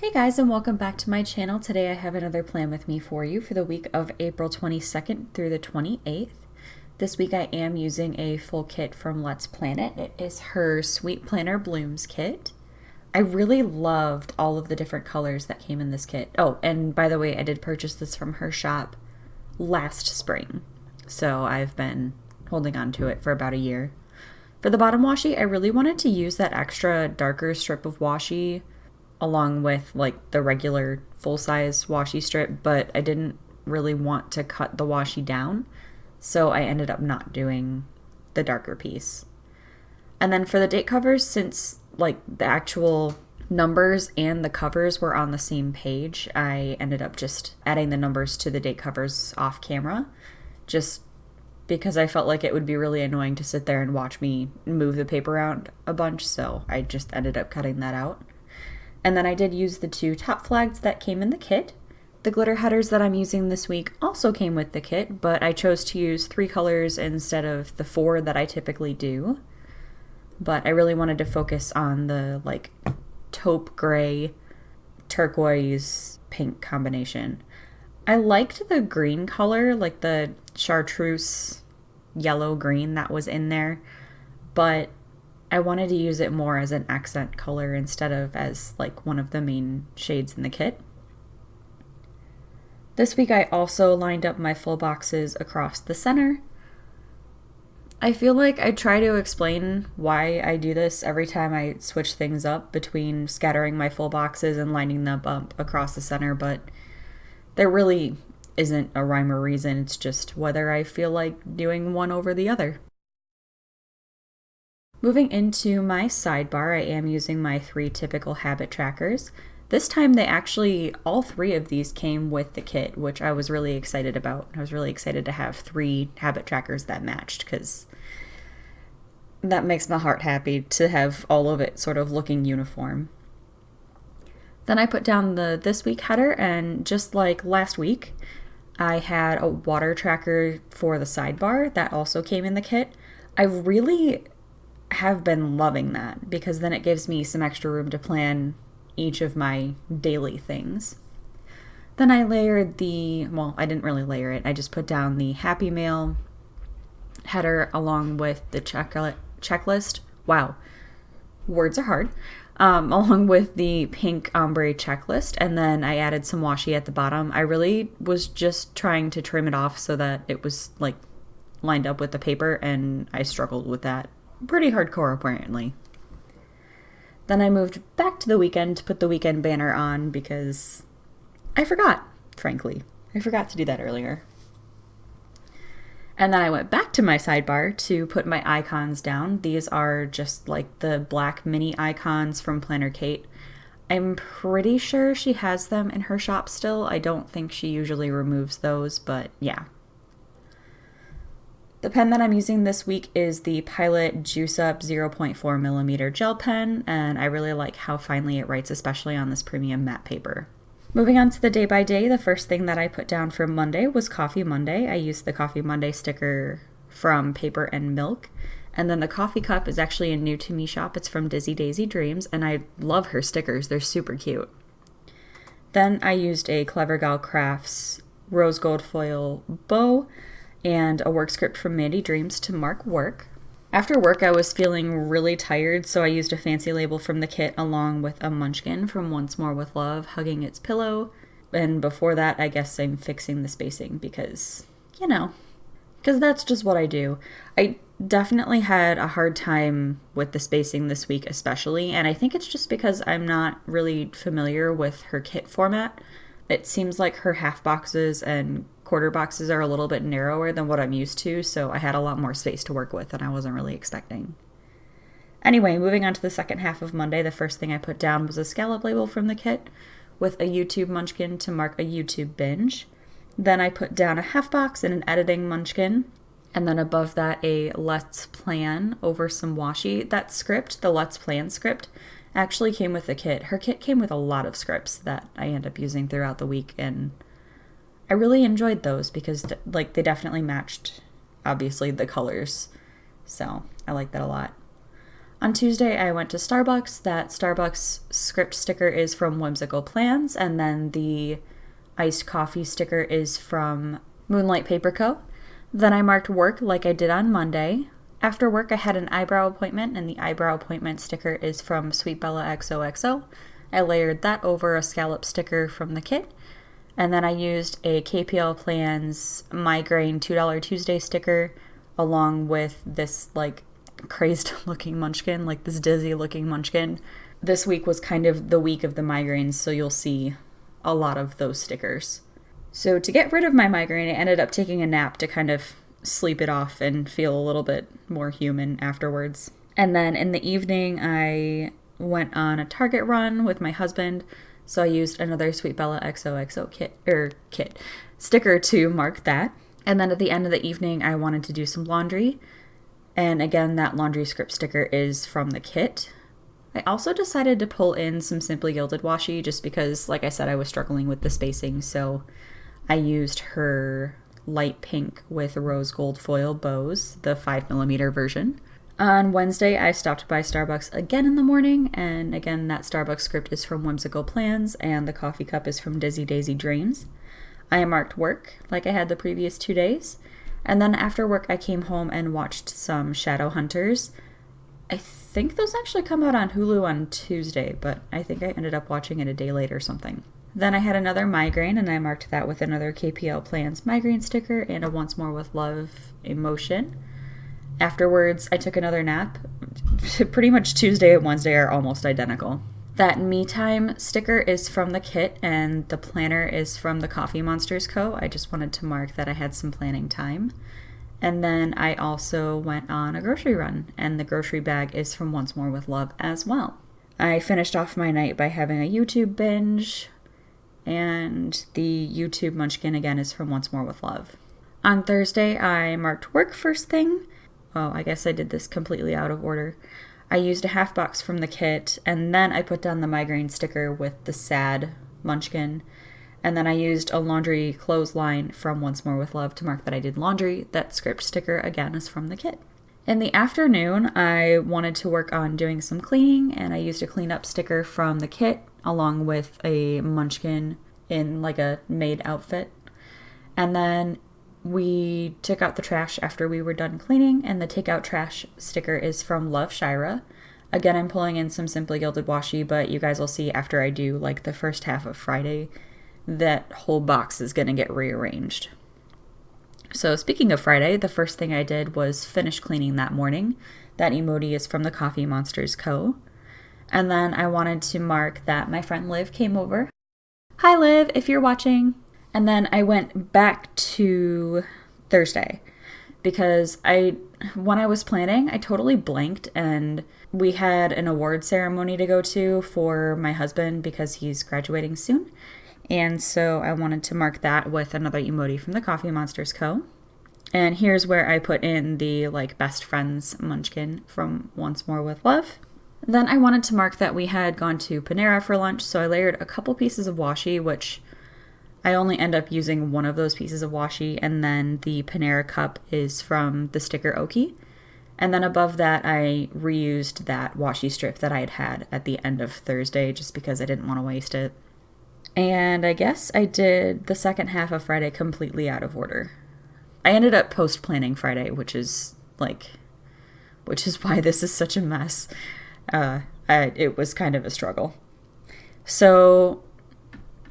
Hey guys, and welcome back to my channel. Today I have another plan with me for you for the week of April 22nd through the 28th. This week I am using a full kit from Let's Plan It. It is her Sweet Planner Blooms kit. I really loved all of the different colors that came in this kit. Oh, and by the way, I did purchase this from her shop last spring, so I've been holding on to it for about a year. For the bottom washi, I really wanted to use that extra darker strip of washi along with like the regular full-size washi strip, but I didn't really want to cut the washi down, so I ended up not doing the darker piece. And then for the date covers, since like the actual numbers and the covers were on the same page, I ended up just adding the numbers to the date covers off camera, just because I felt like it would be really annoying to sit there and watch me move the paper around a bunch, so I just ended up cutting that out. And then I did use the two top flags that came in the kit. The glitter headers that I'm using this week also came with the kit, but I chose to use 3 colors instead of the 4 that I typically do. But I really wanted to focus on the like taupe gray, turquoise, pink combination. I liked the green color, like the chartreuse yellow green that was in there, but I wanted to use it more as an accent color instead of as like one of the main shades in the kit. This week I also lined up my full boxes across the center. I feel like I try to explain why I do this every time I switch things up between scattering my full boxes and lining them up across the center, but there really isn't a rhyme or reason. It's just whether I feel like doing one over the other. Moving into my sidebar, I am using my 3 typical habit trackers. This time they actually, all 3 of these came with the kit, which I was really excited about. I was really excited to have 3 habit trackers that matched, because that makes my heart happy to have all of it sort of looking uniform. Then I put down the this week header, and just like last week, I had a water tracker for the sidebar that also came in the kit. I really have been loving that because then it gives me some extra room to plan each of my daily things. Then I layered I didn't really layer it. I just put down the Happy Mail header along with the checklist. Wow, words are hard. Along with the pink ombre checklist, and then I added some washi at the bottom. I really was just trying to trim it off so that it was like lined up with the paper, and I struggled with that pretty hardcore apparently. Then I moved back to the weekend to put the weekend banner on because I forgot, frankly. I forgot to do that earlier. And then I went back to my sidebar to put my icons down. These are just like the black mini icons from Planner Kate. I'm pretty sure she has them in her shop still. I don't think she usually removes those, but yeah. The pen that I'm using this week is the Pilot Juice Up 0.4mm gel pen, and I really like how finely it writes, especially on this premium matte paper. Moving on to the day by day, the first thing that I put down for Monday was Coffee Monday. I used the Coffee Monday sticker from Paper and Milk, and then the coffee cup is actually a new to me shop. It's from Dizzy Daisy Dreams, and I love her stickers. They're super cute. Then I used a Clever Gal Crafts rose gold foil bow and a work script from Mandy Dreams to mark work. After work I was feeling really tired, so I used a fancy label from the kit along with a munchkin from Once More with Love hugging its pillow. And before that, I guess I'm fixing the spacing because, because that's just what I do. I definitely had a hard time with the spacing this week especially, and I think it's just because I'm not really familiar with her kit format. It seems like her half boxes and quarter boxes are a little bit narrower than what I'm used to, so I had a lot more space to work with than I wasn't really expecting. Anyway, moving on to the second half of Monday, the first thing I put down was a scallop label from the kit with a YouTube munchkin to mark a YouTube binge. Then I put down a half box and an editing munchkin, and then above that a Let's Plan over some washi. That script, the Let's Plan script, actually came with the kit. Her kit came with a lot of scripts that I end up using throughout the week, and I really enjoyed those because they definitely matched, obviously, the colors. So I like that a lot. On Tuesday, I went to Starbucks. That Starbucks script sticker is from Whimsical Plans, and then the iced coffee sticker is from Moonlight Paper Co. Then I marked work like I did on Monday. After work, I had an eyebrow appointment, and the eyebrow appointment sticker is from Sweet Bella XOXO. I layered that over a scallop sticker from the kit. And then I used a KPL Plans Migraine $2 Tuesday sticker along with this like crazed looking munchkin, like this dizzy looking munchkin. This week was kind of the week of the migraines, so you'll see a lot of those stickers. So to get rid of my migraine, I ended up taking a nap to kind of sleep it off and feel a little bit more human afterwards. And then in the evening, I went on a Target run with my husband, so I used another Sweet Bella XOXO kit sticker to mark that. And then at the end of the evening, I wanted to do some laundry. And again, that laundry script sticker is from the kit. I also decided to pull in some Simply Gilded washi just because, like I said, I was struggling with the spacing. So I used her light pink with rose gold foil bows, the 5mm version. On Wednesday, I stopped by Starbucks again in the morning, and again, that Starbucks script is from Whimsical Plans, and the coffee cup is from Dizzy Daisy Dreams. I marked work, like I had the previous 2 days, and then after work, I came home and watched some Shadowhunters. I think those actually come out on Hulu on Tuesday, but I think I ended up watching it a day late or something. Then I had another migraine, and I marked that with another KPL Plans migraine sticker and a Once More with Love emotion. Afterwards, I took another nap. Pretty much Tuesday and Wednesday are almost identical. That Me Time sticker is from the kit, and the planner is from the Coffee Monsters Co. I just wanted to mark that I had some planning time. And then I also went on a grocery run, and the grocery bag is from Once More with Love as well. I finished off my night by having a YouTube binge, and the YouTube munchkin again is from Once More with Love. On Thursday, I marked work first thing. Well, I guess I did this completely out of order. I used a half box from the kit, and then I put down the migraine sticker with the sad munchkin. And then I used a laundry clothesline from Once More with Love to mark that I did laundry. That script sticker, again, is from the kit. In the afternoon, I wanted to work on doing some cleaning, and I used a cleanup sticker from the kit along with a munchkin in like a maid outfit. And then we took out the trash after we were done cleaning, and the takeout trash sticker is from Love Shira. Again, I'm pulling in some Simply Gilded washi, but you guys will see after I do like the first half of Friday, that whole box is going to get rearranged. So speaking of Friday, the first thing I did was finish cleaning that morning. That emoji is from the Coffee Monsters Co. And then I wanted to mark that my friend Liv came over. Hi Liv, if you're watching. And then I went back to Thursday because when I was planning, I totally blanked, and we had an award ceremony to go to for my husband because he's graduating soon. And so I wanted to mark that with another emoji from the Coffee Monsters Co. And here's where I put in the like best friends munchkin from Once More with Love. Then I wanted to mark that we had gone to Panera for lunch, so I layered a couple pieces of washi, which I only end up using one of those pieces of washi, and then the Panera cup is from the sticker Oki. And then above that, I reused that washi strip that I had at the end of Thursday just because I didn't want to waste it. And I guess I did the second half of Friday completely out of order. I ended up post-planning Friday, which is why this is such a mess. It was kind of a struggle. So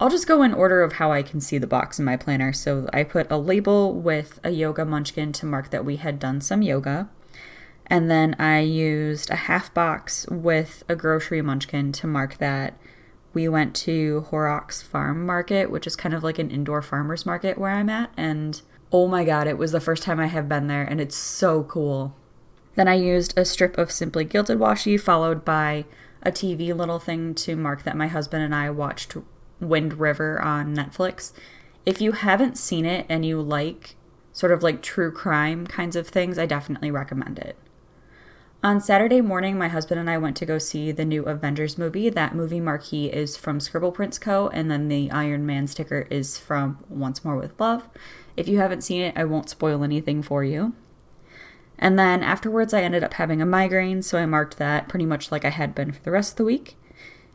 I'll just go in order of how I can see the box in my planner. So I put a label with a yoga munchkin to mark that we had done some yoga. And then I used a half box with a grocery munchkin to mark that we went to Horrocks Farm Market, which is kind of like an indoor farmer's market where I'm at. And oh my God, it was the first time I have been there, and it's so cool. Then I used a strip of Simply Gilded washi followed by a TV little thing to mark that my husband and I watched Wind River on Netflix. If you haven't seen it and you like sort of like true crime kinds of things, I definitely recommend it. On Saturday morning, my husband and I went to go see the new Avengers movie. That movie marquee is from Scribble Prints Co., and then the Iron Man sticker is from Once More with Love. If you haven't seen it, I won't spoil anything for you. And then afterwards, I ended up having a migraine, so I marked that pretty much like I had been for the rest of the week.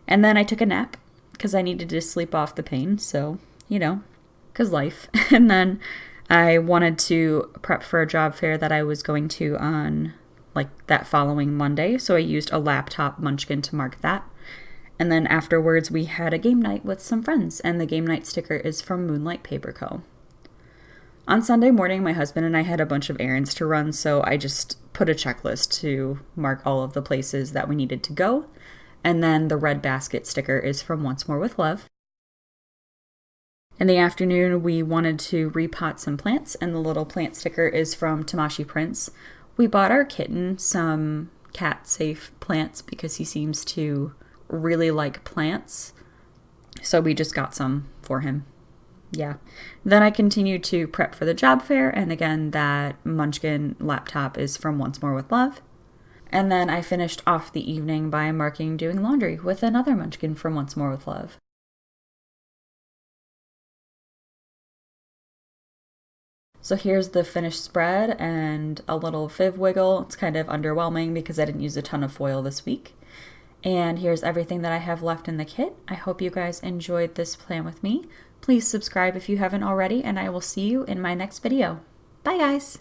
And then I took a nap because I needed to sleep off the pain, so, because life. And then I wanted to prep for a job fair that I was going to on that following Monday, so I used a laptop munchkin to mark that. And then afterwards, we had a game night with some friends, and the game night sticker is from Moonlight Paper Co. On Sunday morning, my husband and I had a bunch of errands to run, so I just put a checklist to mark all of the places that we needed to go. And then the red basket sticker is from Once More with Love. In the afternoon, we wanted to repot some plants, and the little plant sticker is from Tamashi Prince. We bought our kitten some cat-safe plants because he seems to really like plants, so we just got some for him. Yeah. Then I continued to prep for the job fair, and again, that munchkin laptop is from Once More with Love. And then I finished off the evening by marking doing laundry with another munchkin from Once More with Love. So here's the finished spread and a little fib wiggle. It's kind of underwhelming because I didn't use a ton of foil this week. And here's everything that I have left in the kit. I hope you guys enjoyed this plan with me. Please subscribe if you haven't already, and I will see you in my next video. Bye, guys!